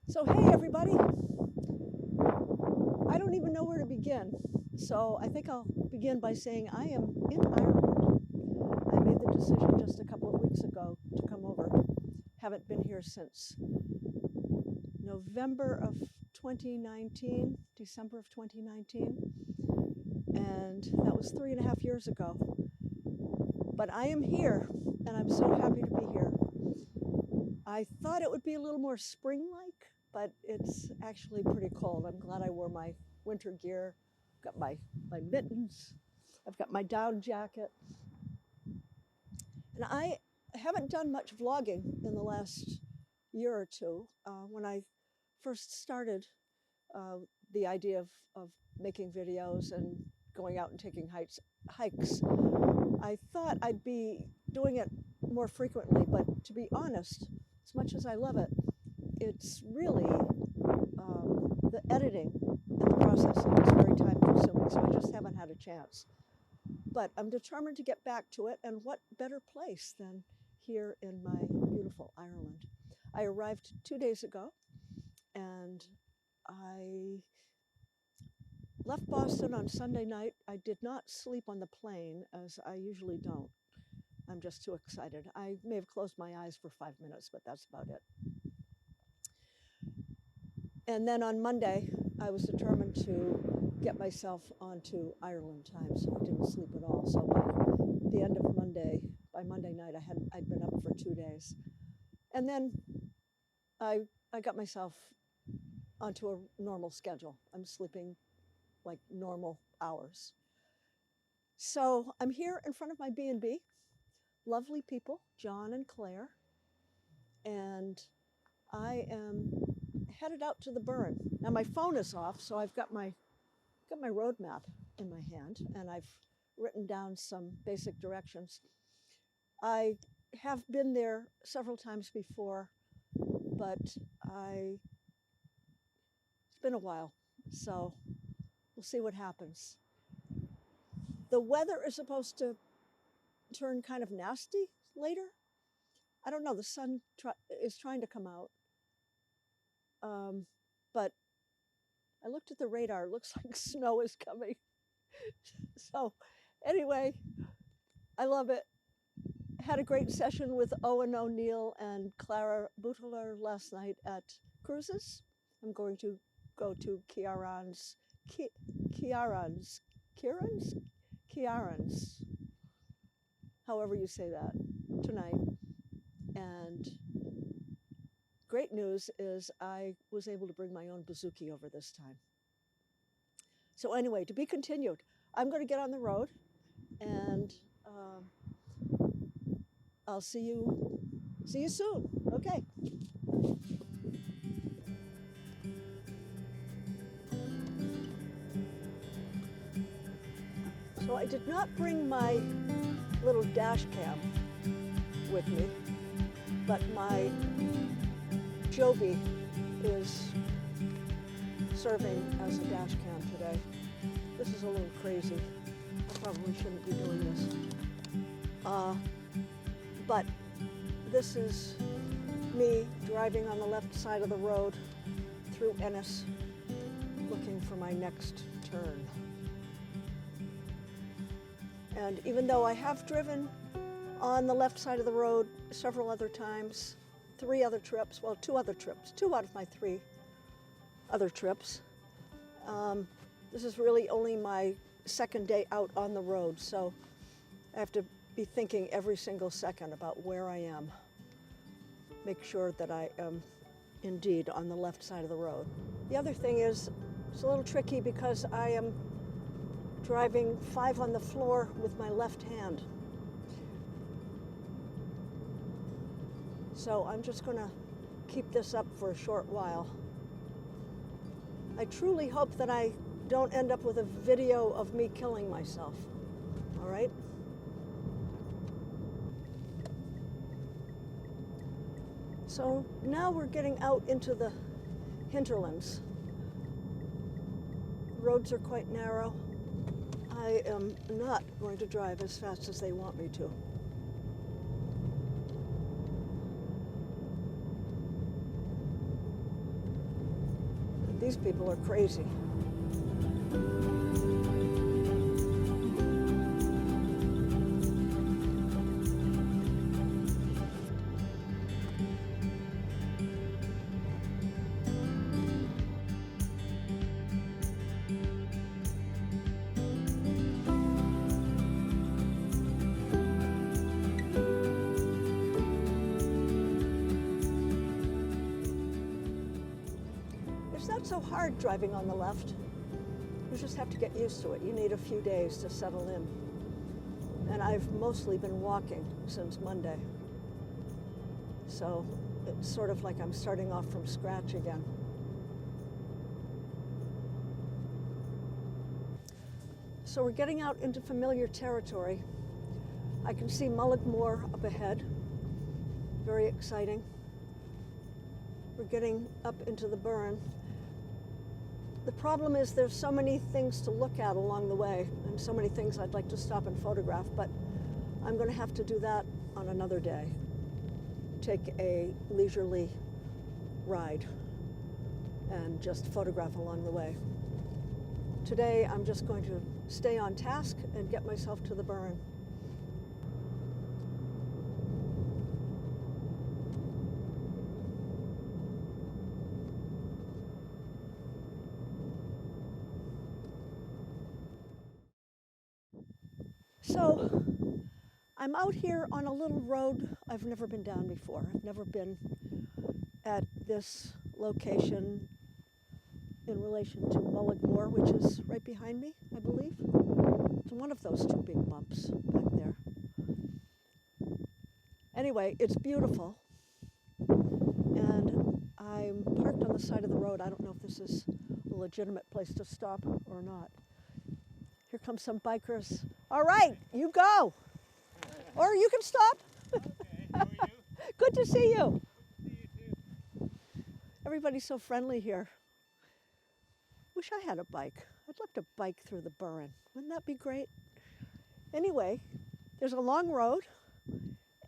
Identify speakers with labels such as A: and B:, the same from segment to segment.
A: So hey everybody, I don't even know where to begin. So I think I'll begin by saying I am in Ireland. I made the decision just a couple of weeks ago to come over. Haven't been here since November of 2019, December of 2019. And that was 3.5 years ago. But I am here and I'm so happy to be here. I thought it would be a little more spring-like, but it's actually pretty cold. I'm glad I wore my winter gear. Got my mittens. I've got my down jacket. And I haven't done much vlogging in the last year or two. When I first started the idea of making videos and going out and taking hikes, I thought I'd be doing it more frequently, but to be honest, as much as I love it, it's really the editing and the processing is very time consuming, so I just haven't had a chance. But I'm determined to get back to it, and what better place than here in my beautiful Ireland. I arrived 2 days ago, and I left Boston on Sunday night. I did not sleep on the plane, as I usually don't. I'm just too excited. I may have closed my eyes for 5 minutes, but that's about it. And then on Monday, I was determined to get myself onto Ireland time, so I didn't sleep at all. So by the end of Monday, by Monday night, I'd been up for 2 days. And then I got myself onto a normal schedule. I'm sleeping like normal hours. So I'm here in front of my B&B. Lovely people, John and Claire. And I am headed out to the Burren. Now my phone is off, so I've got my road map in my hand, and I've written down some basic directions. I have been there several times before, but it's been a while, so we'll see what happens. The weather is supposed to turn kind of nasty later. I don't know, the sun is trying to come out. But I looked at the radar, it looks like snow is coming. So anyway, I love it. Had a great session with Owen O'Neill and Clara Butler last night at Cruises. I'm going to go to Kieran's, however you say that, tonight. And great news is I was able to bring my own bouzouki over this time. So anyway, to be continued. I'm going to get on the road, and I'll see you soon. Okay. So I did not bring my little dash cam with me, but my Joby is serving as a dash cam today. This is a little crazy. I probably shouldn't be doing this. But this is me driving on the left side of the road through Ennis, looking for my next turn. And even though I have driven on the left side of the road several other times, 3 other trips, well, 2 other trips, 2 out of my 3 other trips. This is really only my second day out on the road, so I have to be thinking every single second about where I am. Make sure that I am indeed on the left side of the road. The other thing is, it's a little tricky because I am driving 5 on the floor with my left hand. So I'm just going to keep this up for a short while. I truly hope that I don't end up with a video of me killing myself. All right? So now we're getting out into the hinterlands. Roads are quite narrow. I am not going to drive as fast as they want me to. These people are crazy. It's not so hard driving on the left. You just have to get used to it. You need a few days to settle in. And I've mostly been walking since Monday. So it's sort of like I'm starting off from scratch again. So we're getting out into familiar territory. I can see Mullaghmore up ahead. Very exciting. We're getting up into the Burren. The problem is there's so many things to look at along the way and so many things I'd like to stop and photograph, but I'm going to have to do that on another day. Take a leisurely ride and just photograph along the way. Today I'm just going to stay on task and get myself to the Burren. So I'm out here on a little road I've never been down before. I've never been at this location in relation to Mullaghmore, which is right behind me, I believe. It's one of those two big bumps back there. Anyway, it's beautiful. And I'm parked on the side of the road. I don't know if this is a legitimate place to stop or not. Here come some bikers. All right, you go. Or you can stop.
B: Okay, how are you?
A: Good to see you.
B: Good to see you too.
A: Everybody's so friendly here. Wish I had a bike. I'd love to bike through the Burren. Wouldn't that be great? Anyway, there's a long road,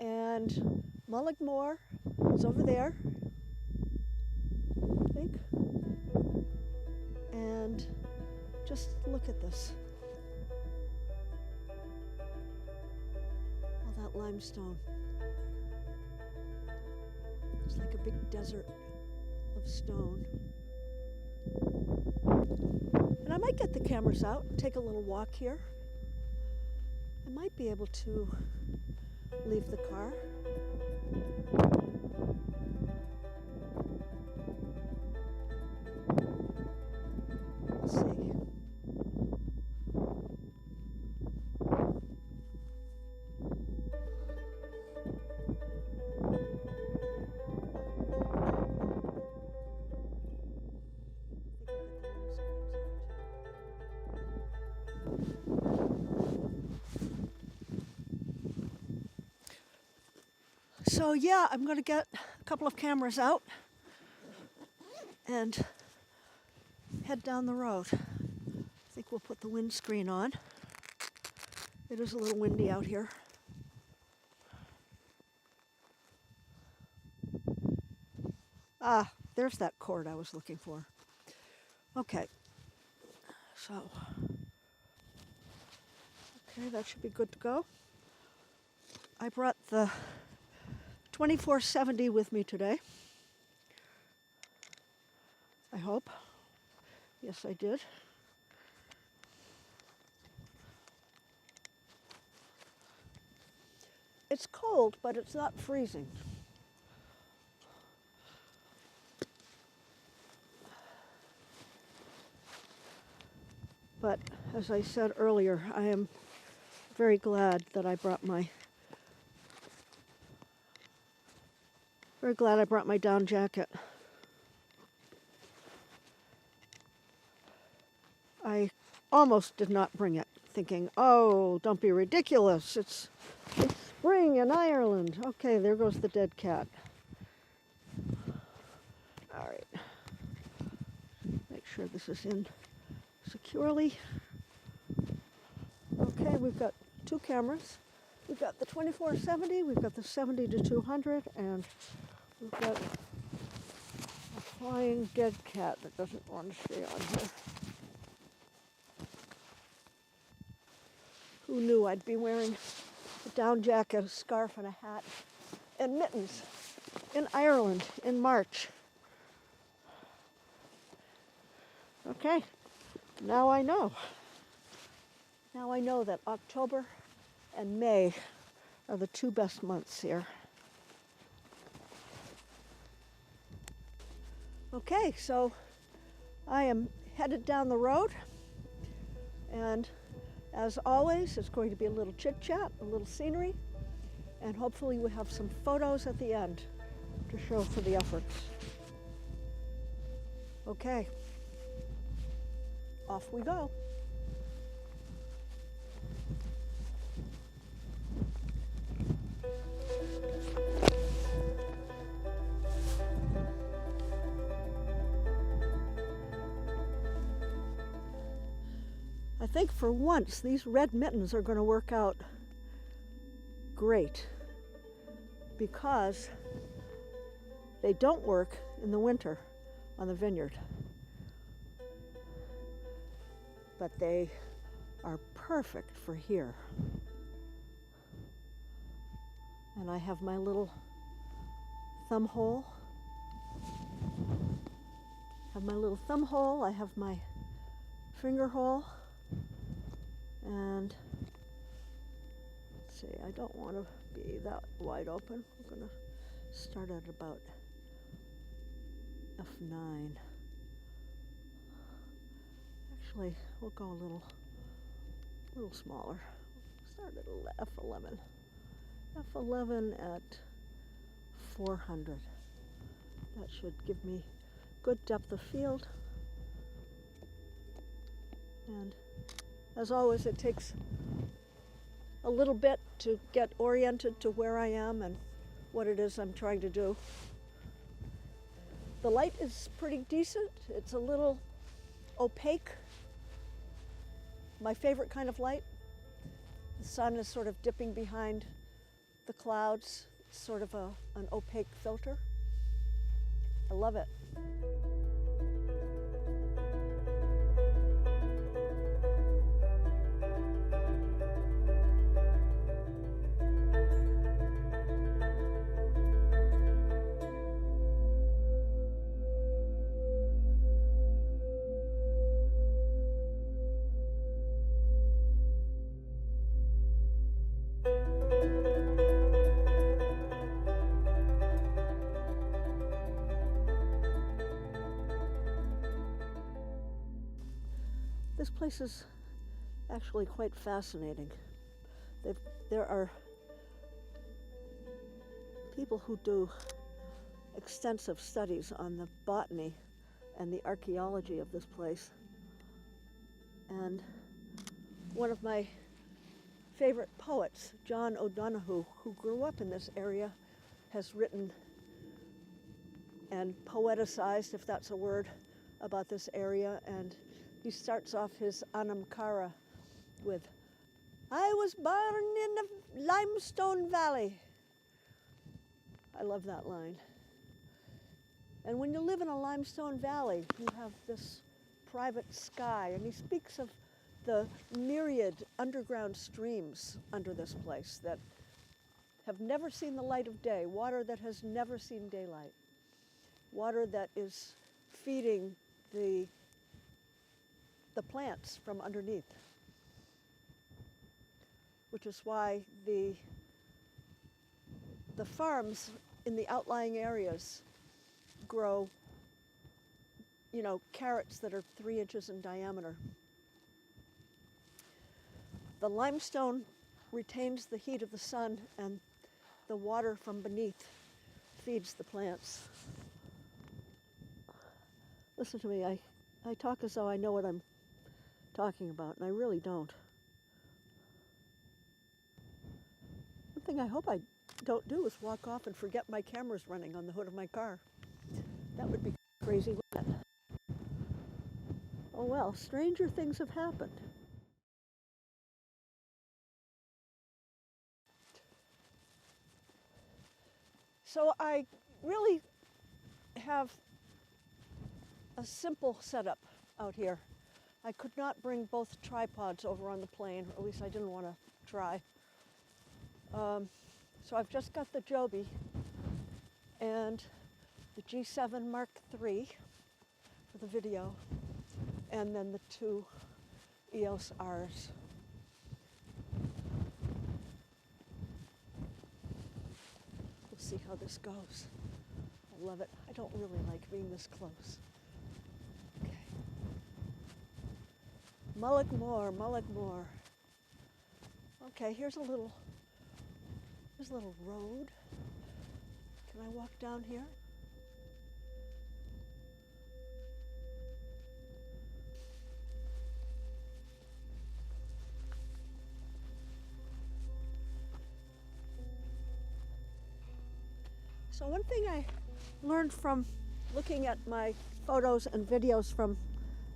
A: and Mullaghmore is over there, I think. And just look at this. All that limestone. It's like a big desert of stone. And I might get the cameras out and take a little walk here. I might be able to leave the car. Let's see. So yeah, I'm going to get a couple of cameras out and head down the road. I think we'll put the windscreen on. It is a little windy out here. Ah, there's that cord I was looking for. Okay, so, okay, that should be good to go. I brought the 2470 with me today. I hope. Yes, I did. It's cold, but it's not freezing. But as I said earlier, I am very glad that I brought my down jacket. I almost did not bring it, thinking, oh, don't be ridiculous. It's spring in Ireland. Okay, there goes the dead cat. All right. Make sure this is in securely. Okay, we've got two cameras. We've got the 2470, we've got the 70 to 200, and we've got flying dead cat that doesn't want to stay on here. Who knew I'd be wearing a down jacket, a scarf, and a hat, and mittens in Ireland in March. Okay, now I know. Now I know that October and May are the two best months here. Okay, so I am headed down the road, and as always, it's going to be a little chit-chat, a little scenery, and hopefully we'll have some photos at the end to show for the efforts. Okay, off we go. I think for once these red mittens are going to work out great because they don't work in the winter on the vineyard, but they are perfect for here. And I have my little thumb hole. I have my finger hole. And let's see, I don't want to be that wide open. We're going to start at about F9. Actually, we'll go a little smaller. Start at F11. F11 at 400. That should give me good depth of field. And as always, it takes a little bit to get oriented to where I am and what it is I'm trying to do. The light is pretty decent. It's a little opaque. My favorite kind of light. The sun is sort of dipping behind the clouds, sort of an opaque filter. I love it. This place is actually quite fascinating. There are people who do extensive studies on the botany and the archaeology of this place. And one of my favorite poets, John O'Donohue, who grew up in this area, has written and poeticized, if that's a word, about this area. And he starts off his Anam Cara with, "I was born in a limestone valley." I love that line. And when you live in a limestone valley, you have this private sky. And he speaks of the myriad underground streams under this place that have never seen the light of day, water that has never seen daylight, water that is feeding the plants from underneath, which is why the farms in the outlying areas grow, carrots that are 3 inches in diameter. The limestone retains the heat of the sun, and the water from beneath feeds the plants. Listen to me, I talk as though I know what I'm talking about, and I really don't. One thing I hope I don't do is walk off and forget my camera's running on the hood of my car. That would be crazy, wouldn't it? Oh well, stranger things have happened. So I really have a simple setup out here. I could not bring both tripods over on the plane, or at least I didn't want to try. So I've just got the Joby and the G7 Mark III for the video, and then the two EOS Rs. We'll see how this goes. I love it. I don't really like being this close. Okay. Mullaghmore, Mullaghmore. Okay, here's a little road. Can I walk down here? So one thing I learned from looking at my photos and videos from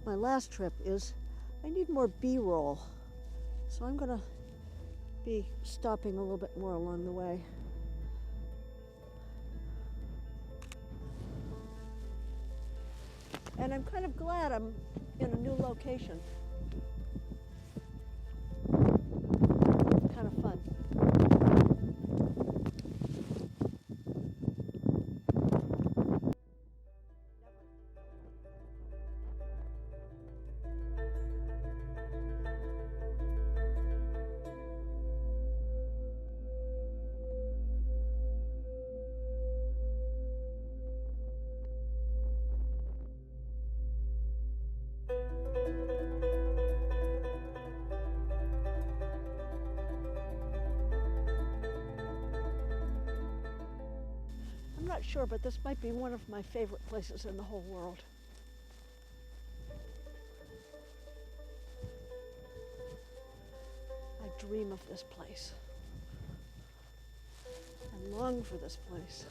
A: my last trip is I need more B-roll. So I'm gonna be stopping a little bit more along the way. And I'm kind of glad I'm in a new location. Kind of fun. I'm not sure, but this might be one of my favorite places in the whole world. I dream of this place. I long for this place.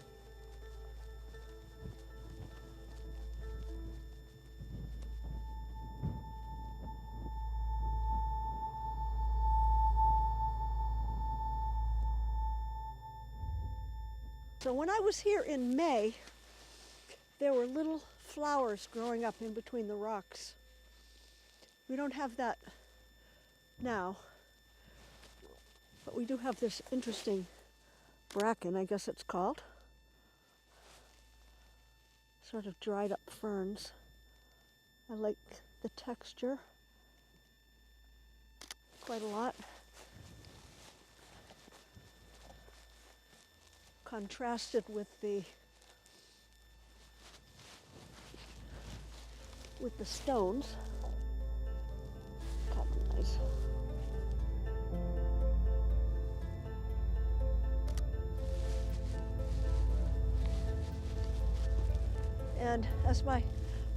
A: So when I was here in May, there were little flowers growing up in between the rocks. We don't have that now, but we do have this interesting bracken, I guess it's called. Sort of dried up ferns. I like the texture quite a lot. Contrasted with the stones. Kind of nice. And as my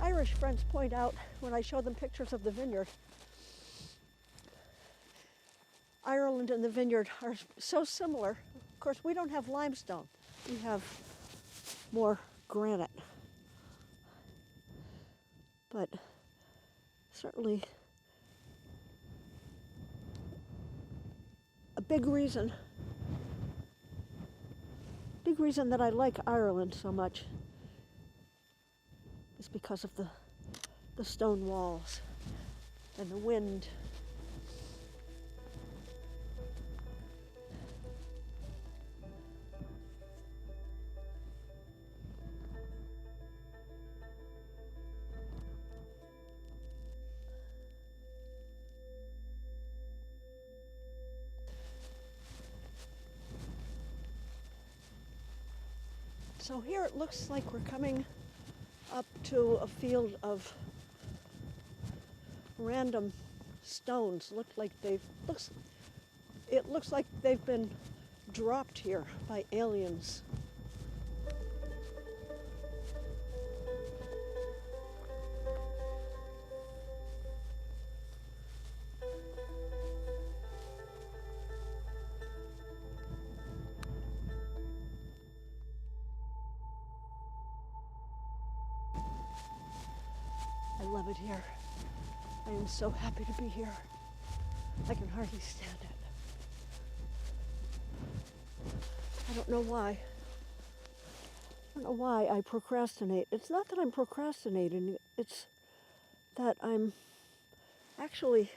A: Irish friends point out when I show them pictures of the vineyard, Ireland and the vineyard are so similar. Of course, we don't have limestone. We have more granite. But certainly a big reason that I like Ireland so much is because of the stone walls and the wind. So here it looks like we're coming up to a field of random stones. It looks like they've been dropped here by aliens. I love it here. I am so happy to be here. I can hardly stand it. I don't know why. don't know why I procrastinate. It's not that I'm procrastinating, it's that I'm actually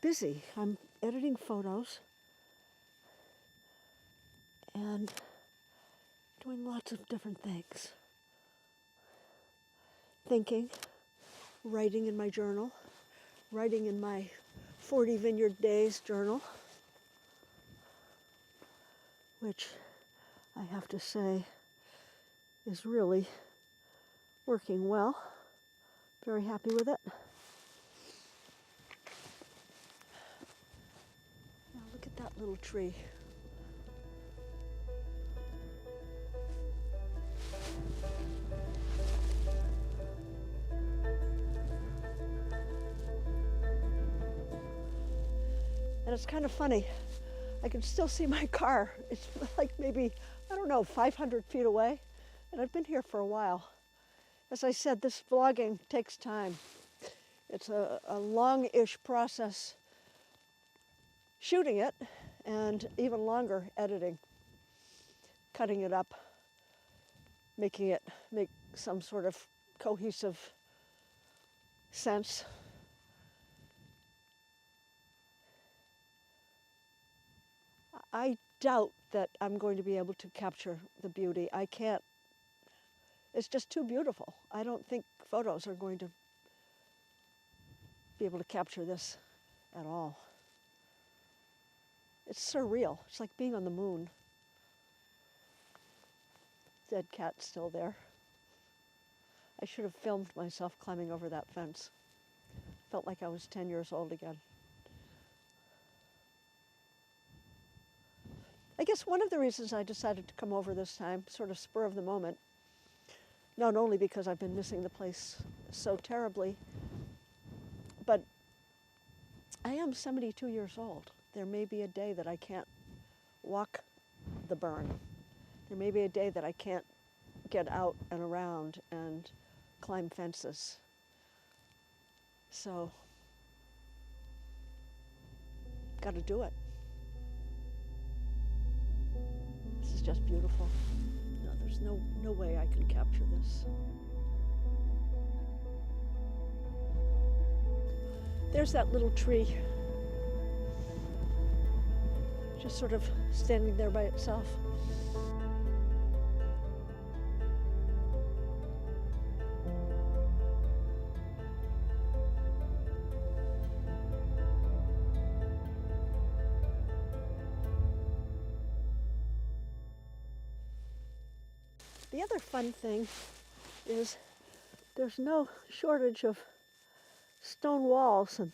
A: busy. I'm editing photos and doing lots of different things. Thinking, writing in my journal, writing in my 40 Vineyard Days journal, which I have to say is really working well. Very happy with it. Now look at that little tree. And it's kind of funny. I can still see my car. It's like maybe, I don't know, 500 feet away. And I've been here for a while. As I said, this vlogging takes time. It's a long-ish process shooting it, and even longer editing, cutting it up, making it make some sort of cohesive sense. I doubt that I'm going to be able to capture the beauty. I can't. It's just too beautiful. I don't think photos are going to be able to capture this at all. It's surreal. It's like being on the moon. Dead cat's still there. I should have filmed myself climbing over that fence. Felt like I was 10 years old again. I guess one of the reasons I decided to come over this time, sort of spur of the moment, not only because I've been missing the place so terribly, but I am 72 years old. There may be a day that I can't walk the Burren. There may be a day that I can't get out and around and climb fences. So, got to do it. This is just beautiful. No, there's no way I can capture this. There's that little tree, just sort of standing there by itself. The other fun thing is there's no shortage of stone walls and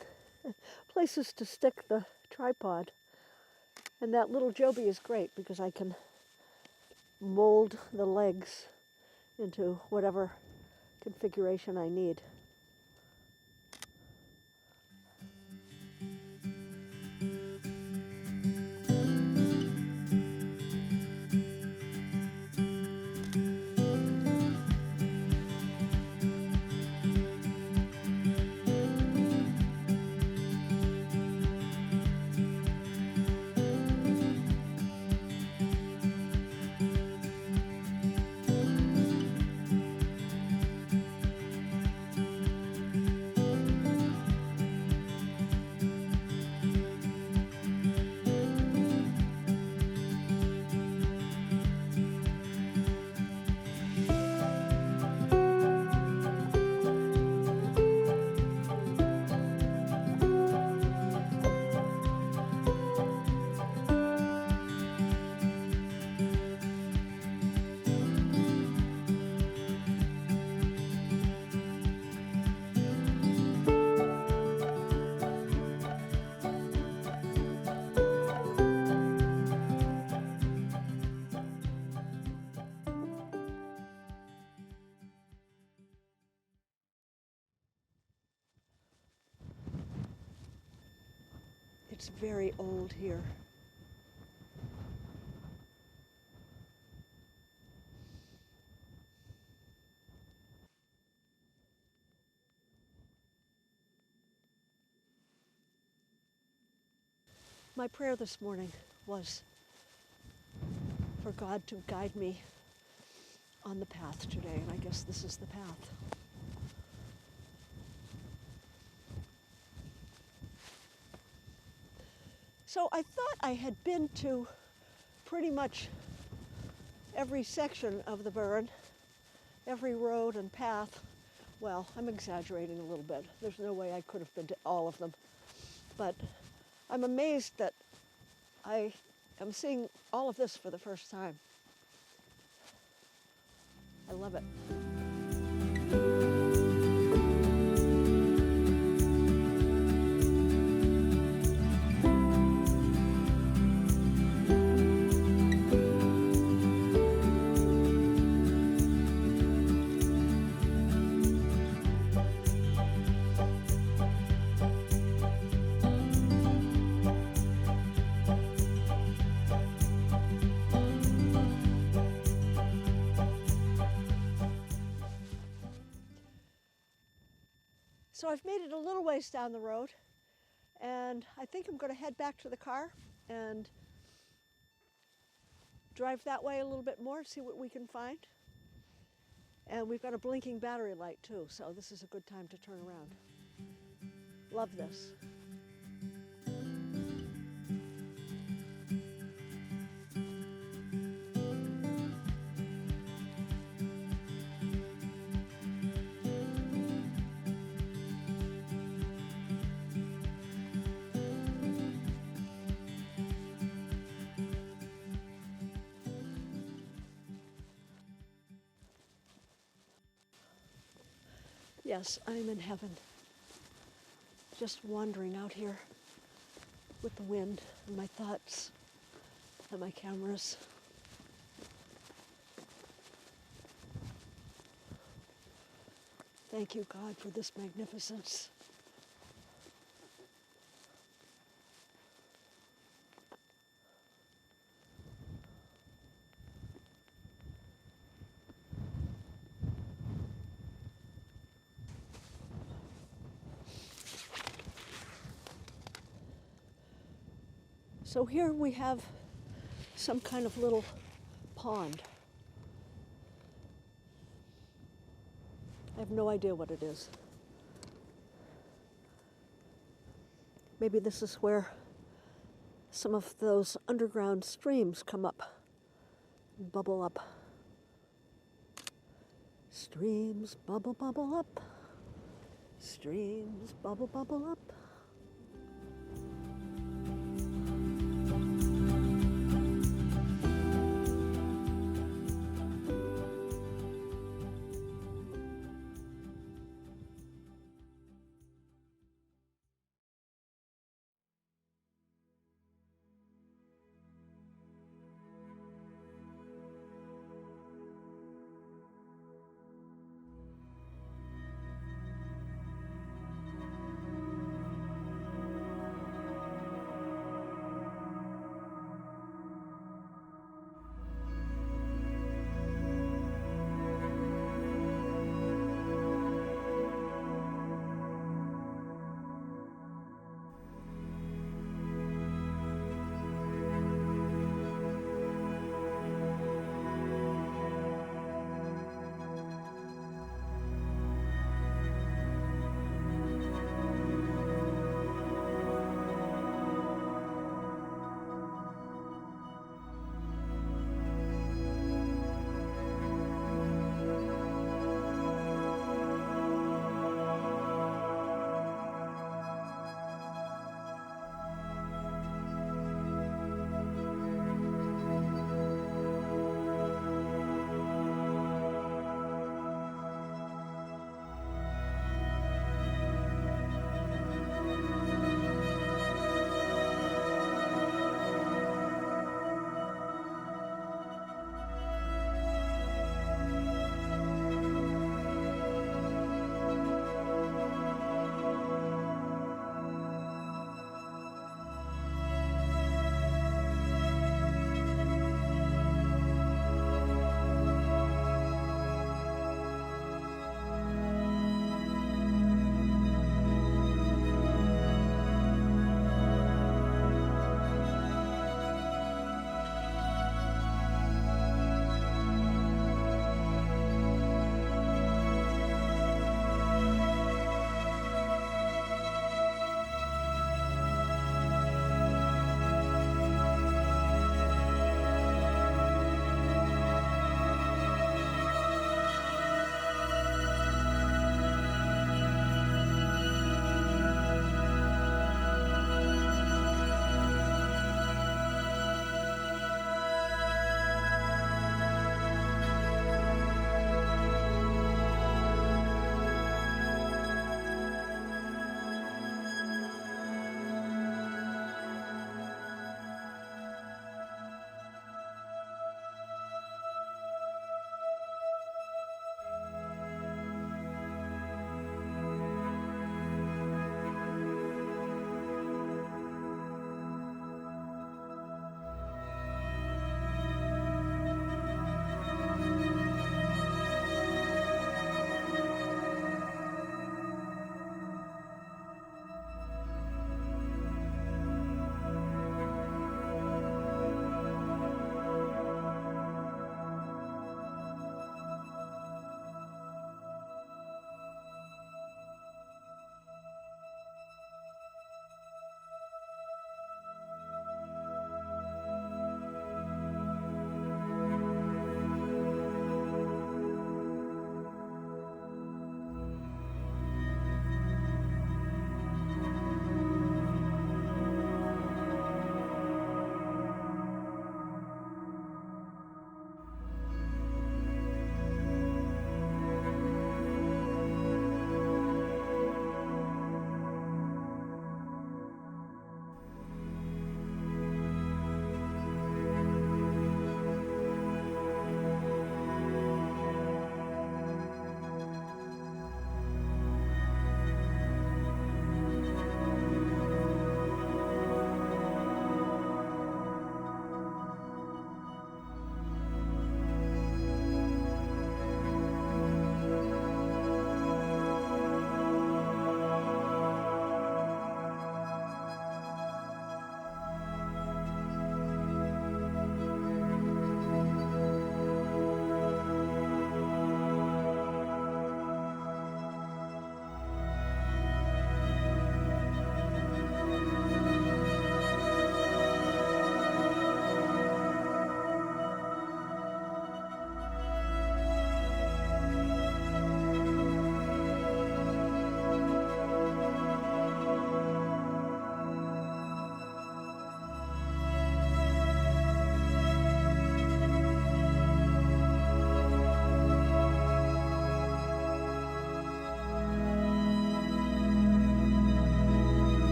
A: places to stick the tripod. And that little Joby is great because I can mold the legs into whatever configuration I need. It's very old here. My prayer this morning was for God to guide me on the path today, and I guess this is the path. So I thought I had been to pretty much every section of the Burren, every road and path. Well, I'm exaggerating a little bit. There's no way I could have been to all of them. But I'm amazed that I am seeing all of this for the first time. I love it. So I've made it a little ways down the road, and I think I'm going to head back to the car and drive that way a little bit more, see what we can find. And we've got a blinking battery light too, so this is a good time to turn around. Love this. Yes, I'm in heaven. Just wandering out here with the wind and my thoughts and my cameras. Thank you, God, for this magnificence. So here we have some kind of little pond. I have no idea what it is. Maybe this is where some of those underground streams come up and bubble up. Streams bubble, bubble up. Streams bubble, bubble up.